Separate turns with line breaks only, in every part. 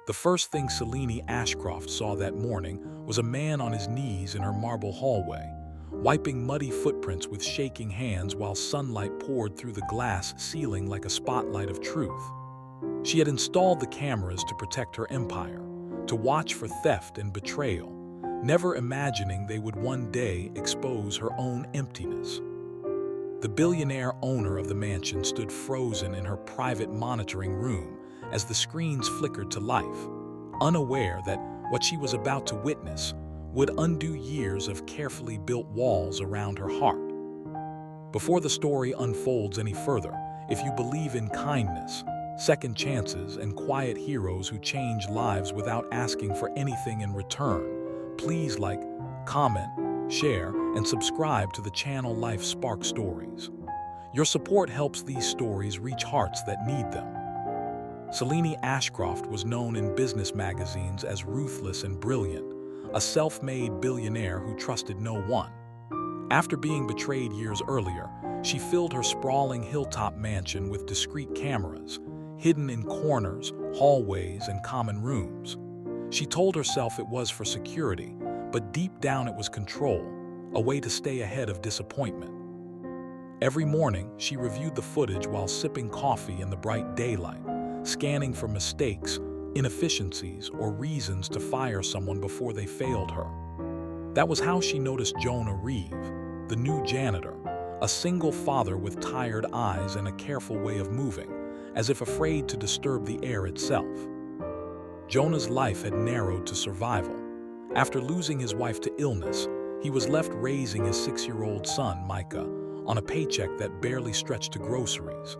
The first thing Selene Ashcroft saw that morning was a man on his knees in her marble hallway, wiping muddy footprints with shaking hands while sunlight poured through the glass ceiling like a spotlight of truth. She had installed the cameras to protect her empire, to watch for theft and betrayal, never imagining they would one day expose her own emptiness. The billionaire owner of the mansion stood frozen in her private monitoring room as the screens flickered to life, unaware that what she was about to witness would undo years of carefully built walls around her heart. Before the story unfolds any further, if you believe in kindness, second chances, and quiet heroes who change lives without asking for anything in return, please like, comment, share, and subscribe to the channel Life Spark Stories. Your support helps these stories reach hearts that need them. Selene Ashcroft was known in business magazines as ruthless and brilliant, a self-made billionaire who trusted no one. After being betrayed years earlier, she filled her sprawling hilltop mansion with discreet cameras, hidden in corners, hallways, and common rooms. She told herself it was for security, but deep down it was control, a way to stay ahead of disappointment. Every morning, she reviewed the footage while sipping coffee in the bright daylight, scanning for mistakes, inefficiencies, or reasons to fire someone before they failed her. That was how she noticed Jonah Reeve, the new janitor, a single father with tired eyes and a careful way of moving, as if afraid to disturb the air itself. Jonah's life had narrowed to survival. After losing his wife to illness, he was left raising his 6-year-old son, Micah, on a paycheck that barely stretched to groceries.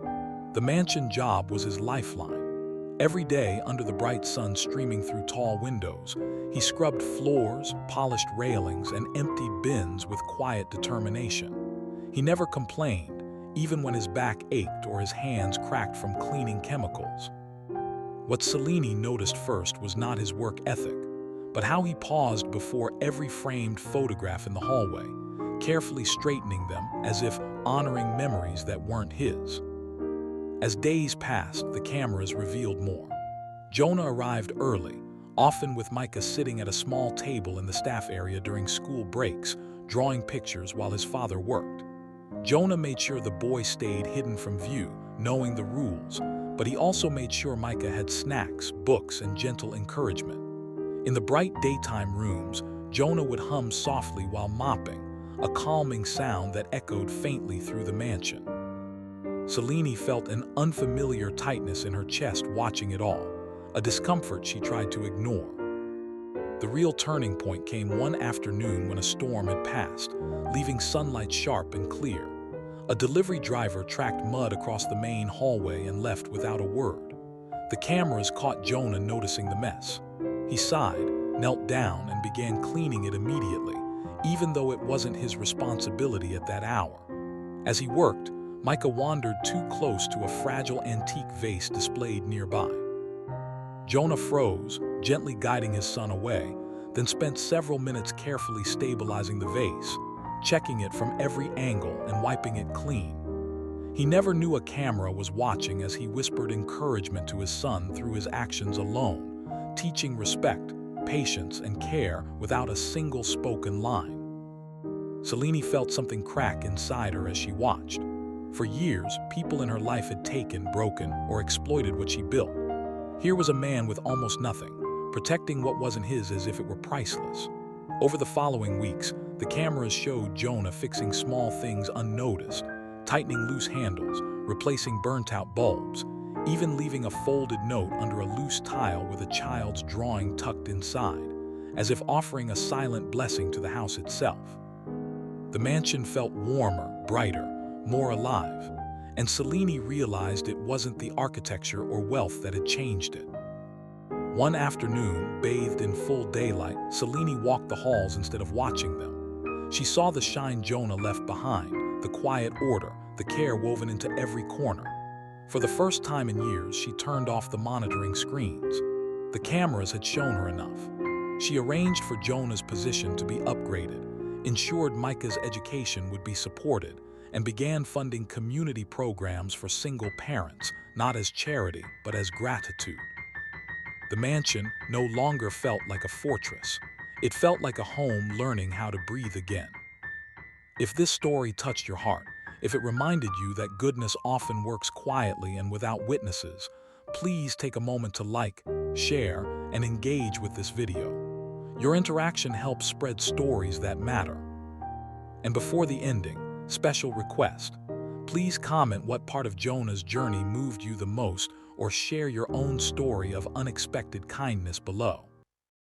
The mansion job was his lifeline. Every day, under the bright sun streaming through tall windows, he scrubbed floors, polished railings, and emptied bins with quiet determination. He never complained, even when his back ached or his hands cracked from cleaning chemicals. What Selene noticed first was not his work ethic, but how he paused before every framed photograph in the hallway, carefully straightening them as if honoring memories that weren't his. As days passed, the cameras revealed more. Jonah arrived early, often with Micah sitting at a small table in the staff area during school breaks, drawing pictures while his father worked. Jonah made sure the boy stayed hidden from view, knowing the rules, but he also made sure Micah had snacks, books, and gentle encouragement. In the bright daytime rooms, Jonah would hum softly while mopping, a calming sound that echoed faintly through the mansion. Selene felt an unfamiliar tightness in her chest watching it all, a discomfort she tried to ignore. The real turning point came one afternoon when a storm had passed, leaving sunlight sharp and clear. A delivery driver tracked mud across the main hallway and left without a word. The cameras caught Jonah noticing the mess. He sighed, knelt down, and began cleaning it immediately, even though it wasn't his responsibility at that hour. As he worked, Micah wandered too close to a fragile antique vase displayed nearby. Jonah froze, gently guiding his son away, then spent several minutes carefully stabilizing the vase, checking it from every angle and wiping it clean. He never knew a camera was watching as he whispered encouragement to his son through his actions alone, teaching respect, patience, and care without a single spoken line. Selene felt something crack inside her as she watched. For years, people in her life had taken, broken, or exploited what she built. Here was a man with almost nothing, protecting what wasn't his as if it were priceless. Over the following weeks, the cameras showed Jonah fixing small things unnoticed, tightening loose handles, replacing burnt-out bulbs, even leaving a folded note under a loose tile with a child's drawing tucked inside, as if offering a silent blessing to the house itself. The mansion felt warmer, brighter, more alive, and Selene realized it wasn't the architecture or wealth that had changed it. One afternoon, bathed in full daylight, Selene walked the halls instead of watching them. She saw the shine Jonah left behind, the quiet order, the care woven into every corner. For the first time in years, she turned off the monitoring screens. The cameras had shown her enough. She arranged for Jonah's position to be upgraded, ensured Micah's education would be supported, and began funding community programs for single parents, not as charity, but as gratitude. The mansion no longer felt like a fortress. It felt like a home learning how to breathe again. If this story touched your heart, if it reminded you that goodness often works quietly and without witnesses, please take a moment to like, share, and engage with this video. Your interaction helps spread stories that matter. And before the ending, special request. Please comment what part of Jonah's journey moved you the most, or share your own story of unexpected kindness below.